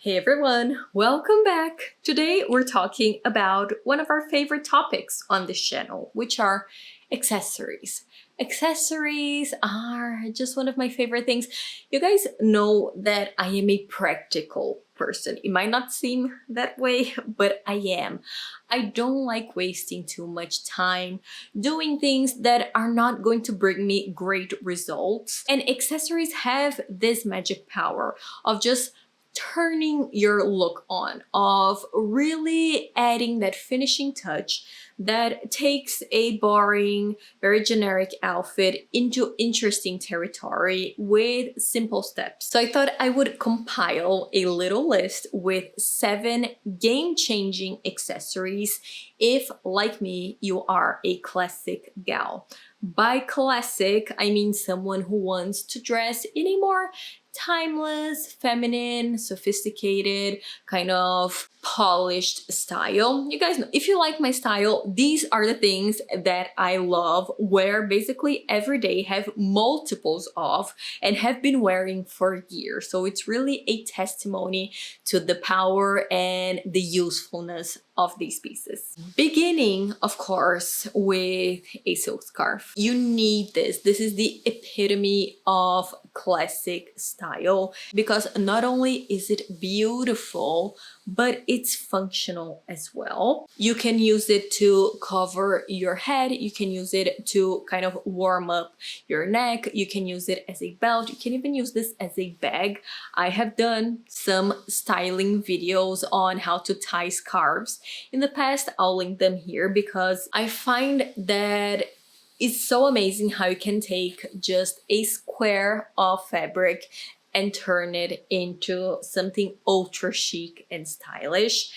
Hey everyone, welcome back. Today we're talking about one of our favorite topics on this channel, which are accessories. Accessories are just one of my favorite things. You guys know that I am a practical person. It might not seem that way, but I am. I don't like wasting too much time doing things that are not going to bring me great results. And accessories have this magic power of just turning your look on, of really adding that finishing touch that takes a boring, very generic outfit into interesting territory with simple steps. So I thought I would compile a little list with 7 game-changing accessories if, like me, you are a classic gal. By classic, I mean someone who wants to dress in a more timeless, feminine, sophisticated, kind of polished style. You guys know, if you like my style, these are the things that I love, wear basically every day, have multiples of, and have been wearing for years. So it's really a testimony to the power and the usefulness of these pieces. Beginning, of course, with a silk scarf. You need this. This is the epitome of classic style because not only is it beautiful, but it's functional as well. You can use it to cover your head. You can use it to kind of warm up your neck. You can use it as a belt. You can even use this as a bag. I have done some styling videos on how to tie scarves in the past. I'll link them here because I find that it's so amazing how you can take just a square of fabric and turn it into something ultra chic and stylish.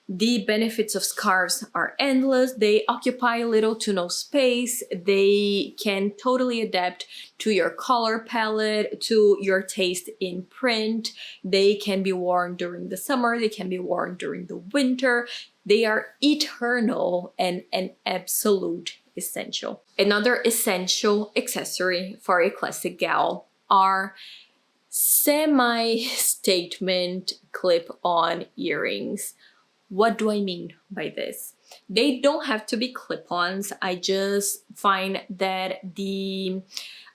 The benefits of scarves are endless. They occupy little to no space. They can totally adapt to your color palette, to your taste in print. They can be worn during the summer. They can be worn during the winter. They are eternal and an absolute essential. Another essential accessory for a classic gal are semi-statement clip-on earrings. What do I mean by this? They don't have to be clip-ons. I just find that the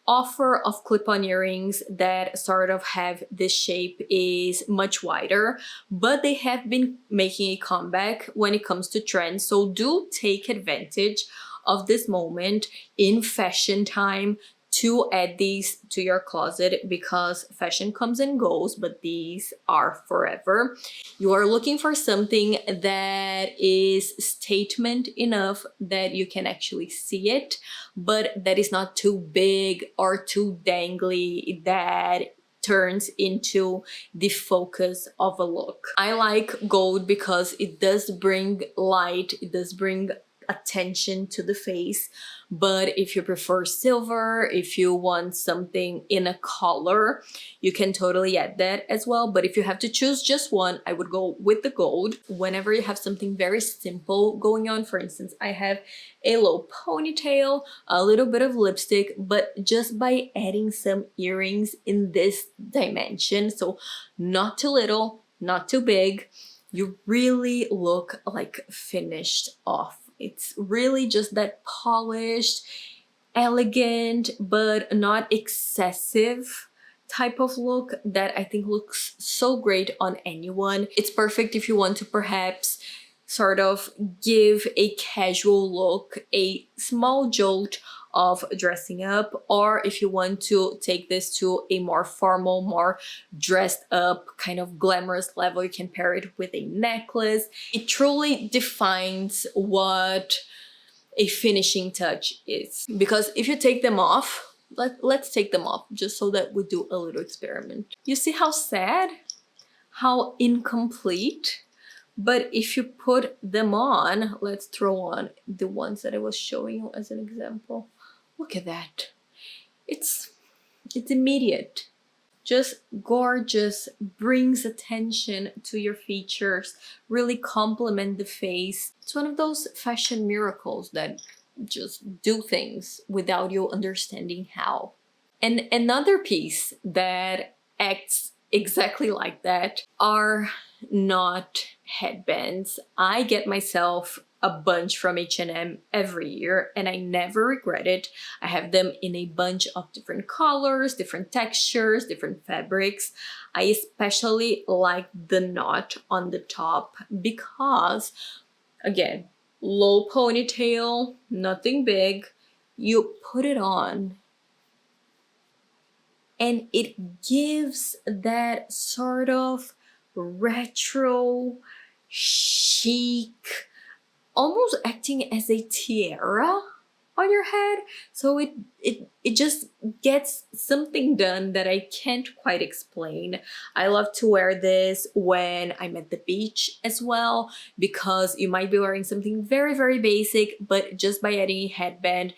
offer of clip-on earrings that sort of have this shape is much wider, but they have been making a comeback when it comes to trends. So do take advantage of this moment in fashion time to add these to your closet because fashion comes and goes, but these are forever. You are looking for something that is statement enough that you can actually see it, but that is not too big or too dangly that turns into the focus of a look. I like gold because it does bring light, it does bring attention to the face, but if you prefer silver, if you want something in a color, you can totally add that as well. But if you have to choose just one, I would go with the gold. Whenever you have something very simple going on, for instance, I have a low ponytail, a little bit of lipstick, but just by adding some earrings in this dimension, so not too little, not too big, you really look like finished off. It's really just that polished, elegant, but not excessive type of look that I think looks so great on anyone. It's perfect if you want to perhaps sort of give a casual look, a small jolt of dressing up, or if you want to take this to a more formal, more dressed up kind of glamorous level, you can pair it with a necklace. It truly defines what a finishing touch is, because if you take them off, let's take them off just so that we do a little experiment. You see how sad, how incomplete? But if you put them on, let's throw on the ones that I was showing you as an example. Look at that. It's immediate. Just gorgeous, brings attention to your features, really complement the face. It's one of those fashion miracles that just do things without you understanding how. And another piece that acts exactly like that, are not headbands. I get myself a bunch from H&M every year and I never regret it. I have them in a bunch of different colors, different textures, different fabrics. I especially like the knot on the top because, again, low ponytail, nothing big. You put it on and it gives that sort of retro, chic, almost acting as a tiara on your head. So it just gets something done that I can't quite explain. I love to wear this when I'm at the beach as well, because you might be wearing something very, very basic, but just by adding a headband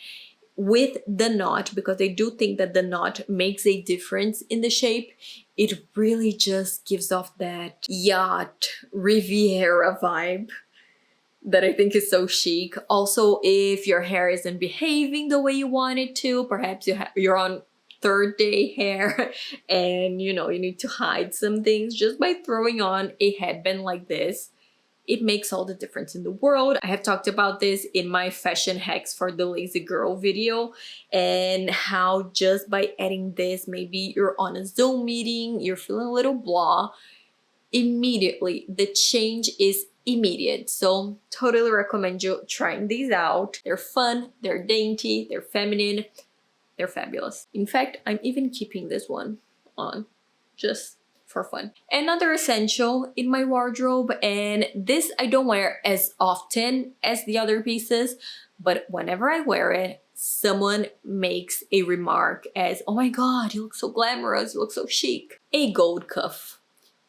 with the knot, because I do think that the knot makes a difference in the shape, it really just gives off that yacht Riviera vibe that I think is so chic. Also, if your hair isn't behaving the way you want it to, perhaps you're on third day hair and you need to hide some things, just by throwing on a headband like this, it makes all the difference in the world. I have talked about this in my fashion hacks for the lazy girl video, and how just by adding this, maybe you're on a Zoom meeting, you're feeling a little blah, immediately the change is immediate. So totally recommend you trying these out. They're fun, they're dainty, they're feminine, they're fabulous. In fact, I'm even keeping this one on just for fun. Another essential in my wardrobe, and this I don't wear as often as the other pieces, but whenever I wear it, someone makes a remark as, "Oh my god, you look so glamorous, you look so chic." A gold cuff.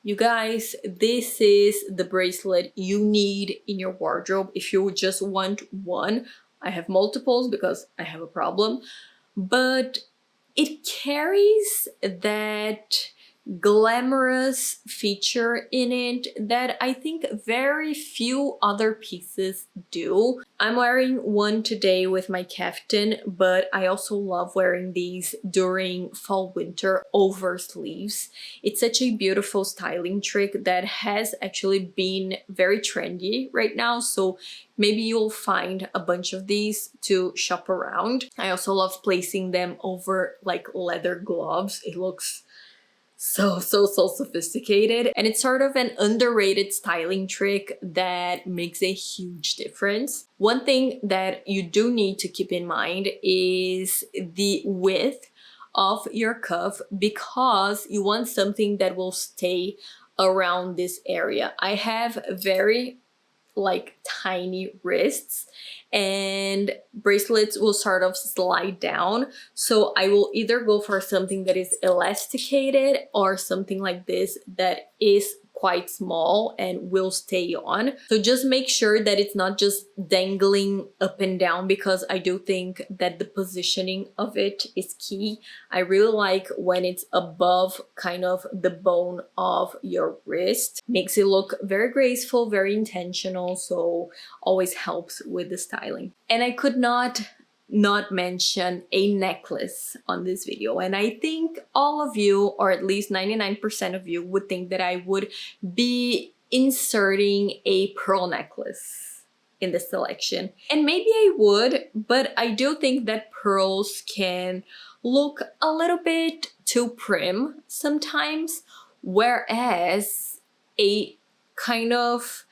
You guys, this is the bracelet you need in your wardrobe if you just want one. I have multiples because I have a problem, but it carries that glamorous feature in it that I think very few other pieces do. I'm wearing one today with my caftan, but I also love wearing these during fall winter over sleeves. It's such a beautiful styling trick that has actually been very trendy right now, so maybe you'll find a bunch of these to shop around. I also love placing them over like leather gloves. It looks so sophisticated, and it's sort of an underrated styling trick that makes a huge difference. One thing that you do need to keep in mind is the width of your cuff, because you want something that will stay around this area. I have very tiny wrists, and bracelets will sort of slide down, so I will either go for something that is elasticated or something like this that is quite small and will stay on. So just make sure that it's not just dangling up and down, because I do think that the positioning of it is key. I really like when it's above kind of the bone of your wrist. Makes it look very graceful, very intentional, so always helps with the styling. And I could not mention a necklace on this video, and I think all of you, or at least 99% of you, would think that I would be inserting a pearl necklace in the selection, and maybe I would, but I do think that pearls can look a little bit too prim sometimes, whereas a kind of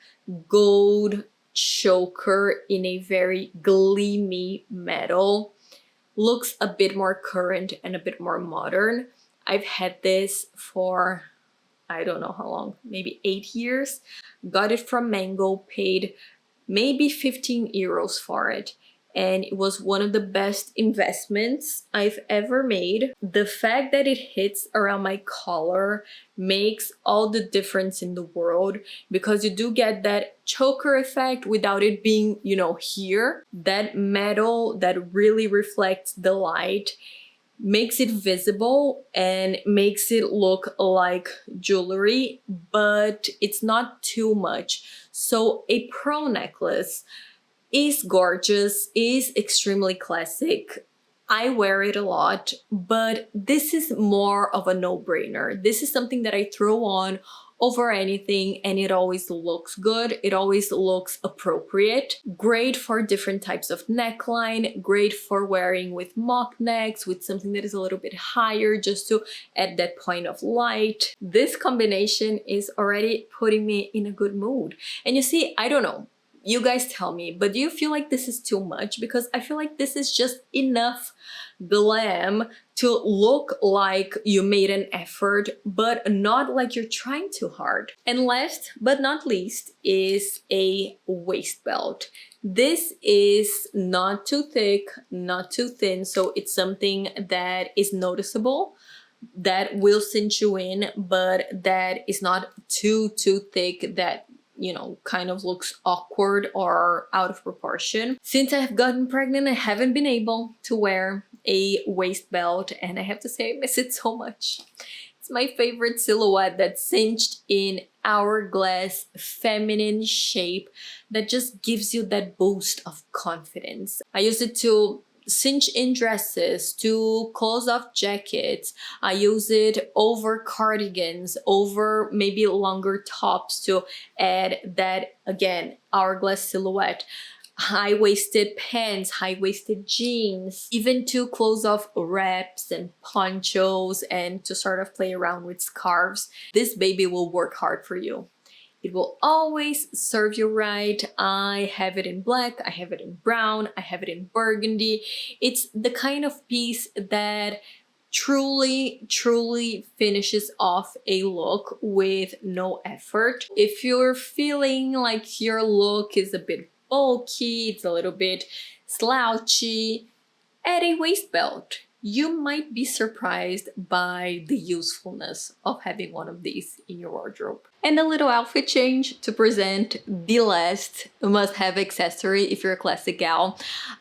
gold choker in a very gleamy metal looks a bit more current and a bit more modern. I've had this for I don't know how long, maybe 8 years. Got it from Mango, paid maybe 15 euros for it, and it was one of the best investments I've ever made. The fact that it hits around my collar makes all the difference in the world, because you do get that choker effect without it being, here. That metal that really reflects the light makes it visible and makes it look like jewelry, but it's not too much. So a pearl necklace is gorgeous, is extremely classic. I wear it a lot, but this is more of a no-brainer. This is something that I throw on over anything and it always looks good. It always looks appropriate. Great for different types of neckline, great for wearing with mock necks, with something that is a little bit higher just to add that point of light. This combination is already putting me in a good mood. And you see, I don't know, you guys tell me, but do you feel like this is too much? Because I feel like this is just enough glam to look like you made an effort, but not like you're trying too hard. And last but not least is a waist belt. This is not too thick, not too thin, so it's something that is noticeable, that will cinch you in, but that is not too thick that, you know, kind of looks awkward or out of proportion. Since I've gotten pregnant, I haven't been able to wear a waist belt, and I have to say I miss it so much. It's my favorite silhouette, that's cinched in hourglass feminine shape that just gives you that boost of confidence. I use it to cinch in dresses, to close off jackets. I use it over cardigans, over maybe longer tops to add that, again, hourglass silhouette. High-waisted pants, high-waisted jeans, even to close off wraps and ponchos and to sort of play around with scarves. This baby will work hard for you. It will always serve you right. I have it in black, I have it in brown, I have it in burgundy. It's the kind of piece that truly finishes off a look with no effort. If you're feeling like your look is a bit bulky, it's a little bit slouchy, add a waist belt. You might be surprised by the usefulness of having one of these in your wardrobe. And a little outfit change to present the last must-have accessory if you're a classic gal.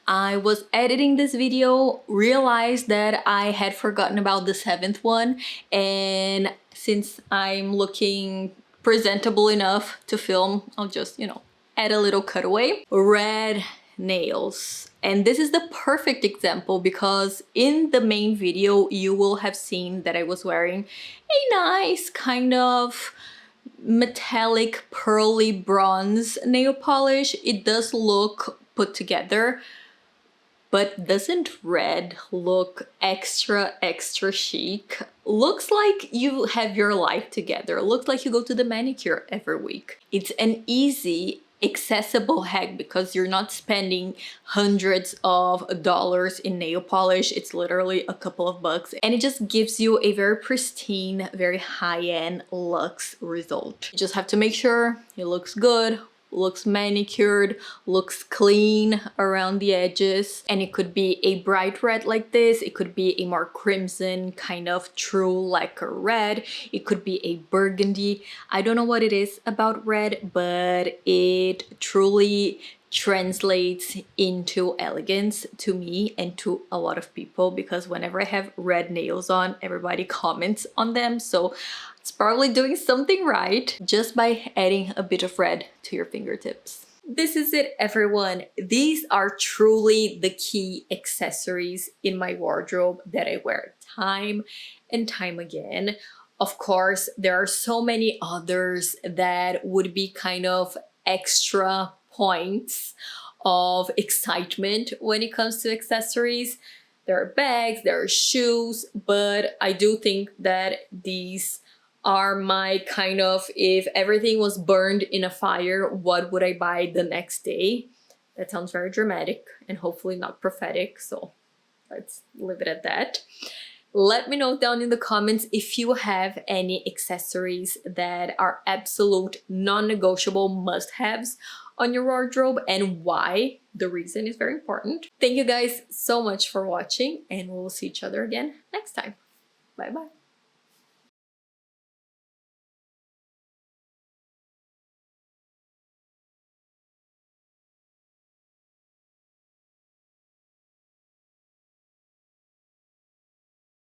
I was editing this video, realized that I had forgotten about the 7th one, and since I'm looking presentable enough to film, I'll just, you know, add a little cutaway. Red nails. And this is the perfect example because in the main video you will have seen that I was wearing a nice kind of metallic pearly bronze nail polish. It does look put together, but doesn't red look extra chic? Looks like you have your life together. Looks like you go to the manicure every week. It's an easy, accessible hack because you're not spending hundreds of dollars in nail polish. It's literally a couple of bucks, and it just gives you a very pristine, very high-end luxe result. You just have to make sure it looks good, looks manicured, looks clean around the edges. And it could be a bright red like this, it could be a more crimson kind of true lacquer red, it could be a burgundy. I don't know what it is about red, but it truly translates into elegance to me and to a lot of people, because whenever I have red nails on, everybody comments on them. So it's probably doing something right just by adding a bit of red to your fingertips. This is it, everyone. These are truly the key accessories in my wardrobe that I wear time and time again. Of course, there are so many others that would be kind of extra points of excitement when it comes to accessories. There are bags, there are shoes, but I do think that these are my kind of, if everything was burned in a fire, what would I buy the next day? That sounds very dramatic and hopefully not prophetic, so let's leave it at that. Let me know down in the comments if you have any accessories that are absolute non-negotiable must-haves on your wardrobe and why. The reason is very important. Thank you guys so much for watching, and we'll see each other again next time. Bye bye.